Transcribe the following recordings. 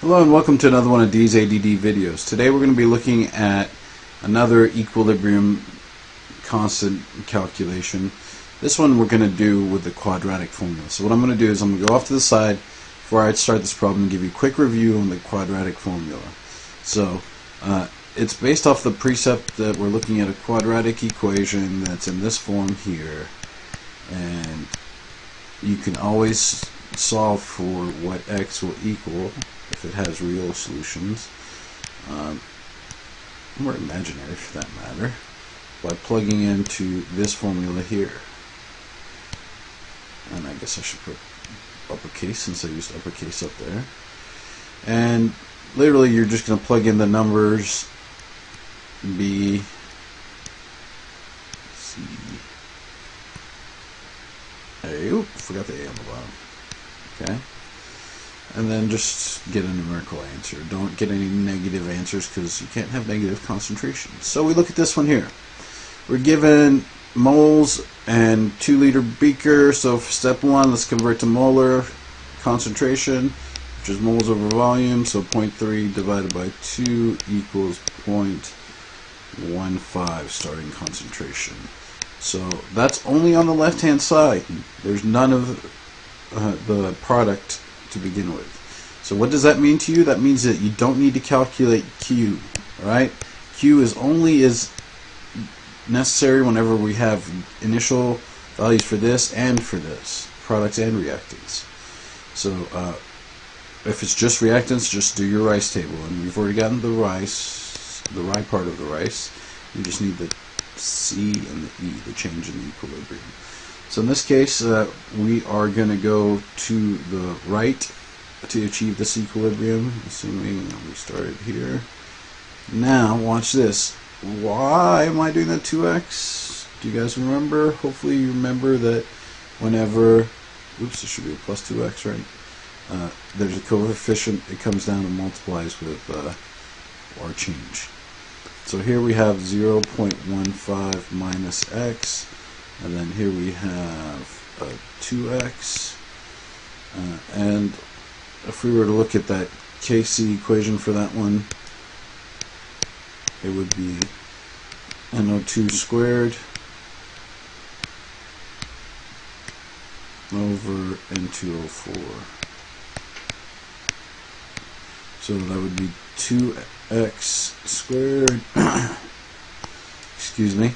Hello and welcome to another one of D's ADD videos. Today we're going to be looking at another equilibrium constant calculation. This one we're going to do with the quadratic formula. So what I'm going to do is I'm going to go off to the side before I start this problem and give you a quick review on the quadratic formula. So it's based off the precept that we're looking at a quadratic equation that's in this form here, and you can always solve for what x will equal if it has real solutions, or imaginary for that matter, by plugging into this formula here. And I guess I should put uppercase since I used uppercase up there. And literally you're just going to plug in the numbers B, C, A, oop, forgot the A on the bottom. Okay. And then just get a numerical answer. Don't get any negative answers because you can't have negative concentration. So we look at this one here. We're given moles and 2-liter beaker. So for step 1, let's convert to molar concentration, which is moles over volume. So 0.3 divided by 2 equals 0.15 starting concentration. So that's only on the left hand side. There's none of the product to begin with. So what does that mean to you? That means that you don't need to calculate Q. Alright? Q is only as necessary whenever we have initial values for this and for this, products and reactants. So if it's just reactants, just do your rice table, and we've already gotten the rice, the right part of the rice. You just need the C and the E, the change in the equilibrium. So in this case, we are going to go to the right to achieve this equilibrium, assuming we started here. Now, watch this. Why am I doing that 2x? Do you guys remember? Hopefully you remember that whenever, oops, it should be a plus 2x, right? There's a coefficient, it comes down and multiplies with our change. So here we have 0.15 minus x. And then here we have 2x, and if we were to look at that Kc equation for that one, it would be NO2 squared over N2O4. So that would be 2x squared, excuse me,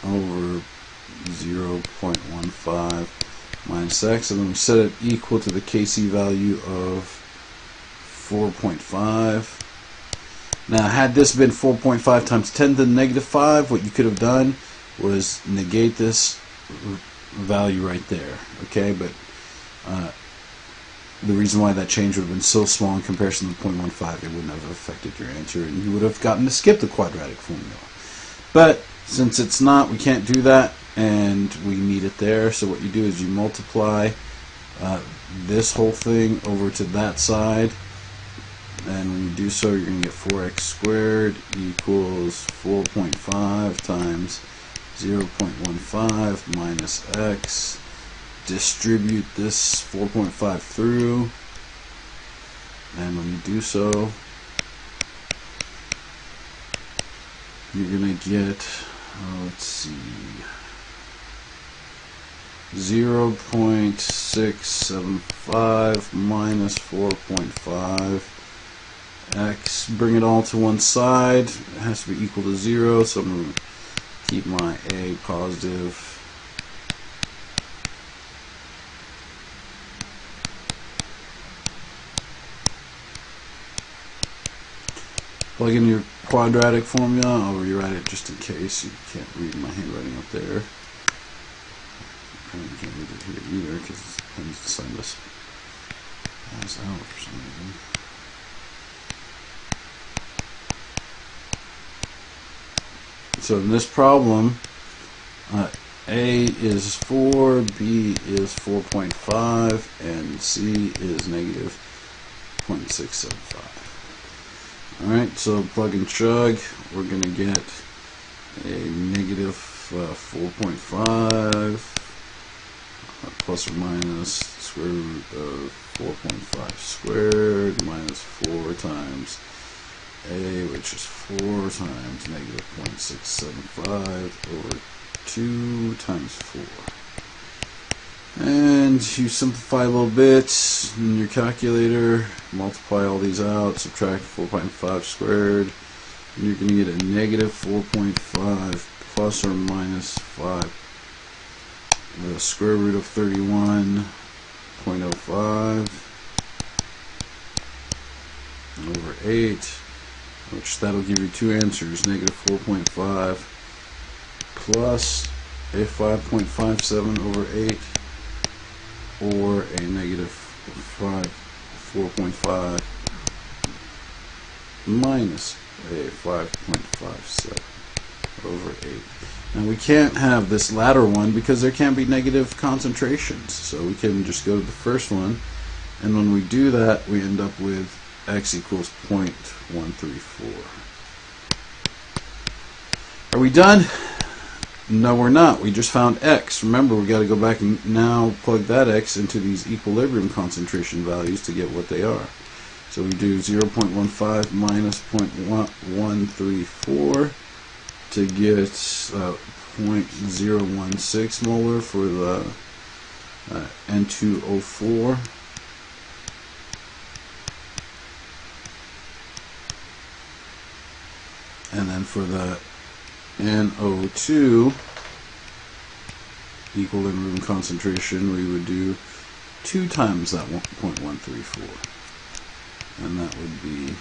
over 0.15 minus x, and then we set it equal to the Kc value of 4.5. Now, had this been 4.5 times 10 to the negative 5, what you could have done was negate this value right there. Okay, but the reason why that change would have been so small in comparison to 0.15, it wouldn't have affected your answer, and you would have gotten to skip the quadratic formula. But since it's not, we can't do that, and we need it there. So what you do is you multiply this whole thing over to that side, and when you do so, you're going to get 4x squared equals 4.5 times 0.15 minus x. Distribute this 4.5 through, and when you do so, you're going to get, let's see, 0.675 minus 4.5 x. Bring it all to one side. It has to be equal to 0, so I'm going to keep my A positive. Plug in your quadratic formula. I'll rewrite it just in case you can't read my handwriting up there. I can't read it here either because it tends to send us as out for some reason. So in this problem, A is 4, B is 4.5, and C is negative 0.675. Alright, so plug and chug, we're going to get a negative 4.5 plus or minus square root of 4.5 squared minus 4 times a, which is 4 times negative 0.675 over 2 times 4. And you simplify a little bit in your calculator, multiply all these out, subtract 4.5 squared, and you're going to get a negative 4.5 plus or minus 5. The square root of 31.05 over 8, which that'll give you two answers, negative 4.5 plus a 5.57 over 8, or a negative 4.5 minus a 5.57 over 8. Now we can't have this latter one because there can't be negative concentrations, so we can just go to the first one, and when we do that we end up with x equals 0.134. Are we done? No, we're not. We just found x. Remember, we got to go back and now plug that x into these equilibrium concentration values to get what they are. So we do 0.15 minus 0.134 to get 0.016 molar for the N2O4. And then for the NO2 equilibrium concentration, we would do 2 times that 0.134, and that would be,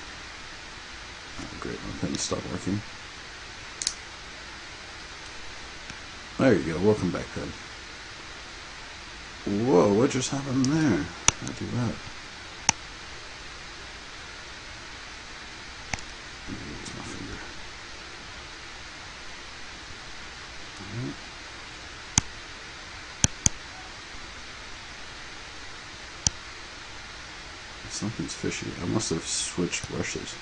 oh great, my pen stopped working. There you go, welcome back, pen. Whoa, what just happened there? How'd I do that? Use my finger. Something's fishy. I must have switched brushes.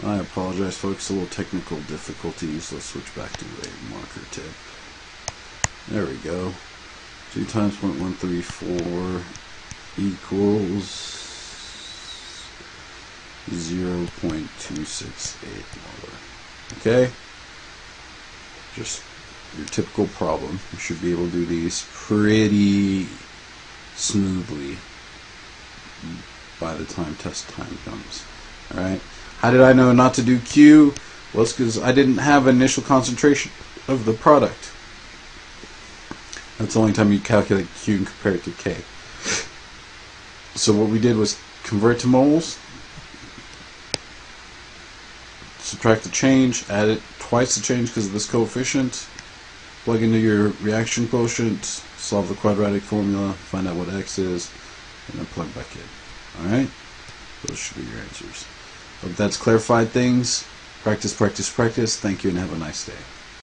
I apologize, folks. A little technical difficulties. Let's switch back to a marker tip. There we go. 2 times 0.134 equals 0.268 molar. Okay? Just your typical problem. You should be able to do these pretty smoothly by the time test time comes. Alright? How did I know not to do Q? Well, it's because I didn't have initial concentration of the product. That's the only time you calculate Q and compare it to K. So what we did was convert to moles, subtract the change, add it twice the change because of this coefficient, plug into your reaction quotient, solve the quadratic formula, find out what X is, and then plug back in. Alright? Those should be your answers. Hope that's clarified things. Practice, practice, practice. Thank you and have a nice day.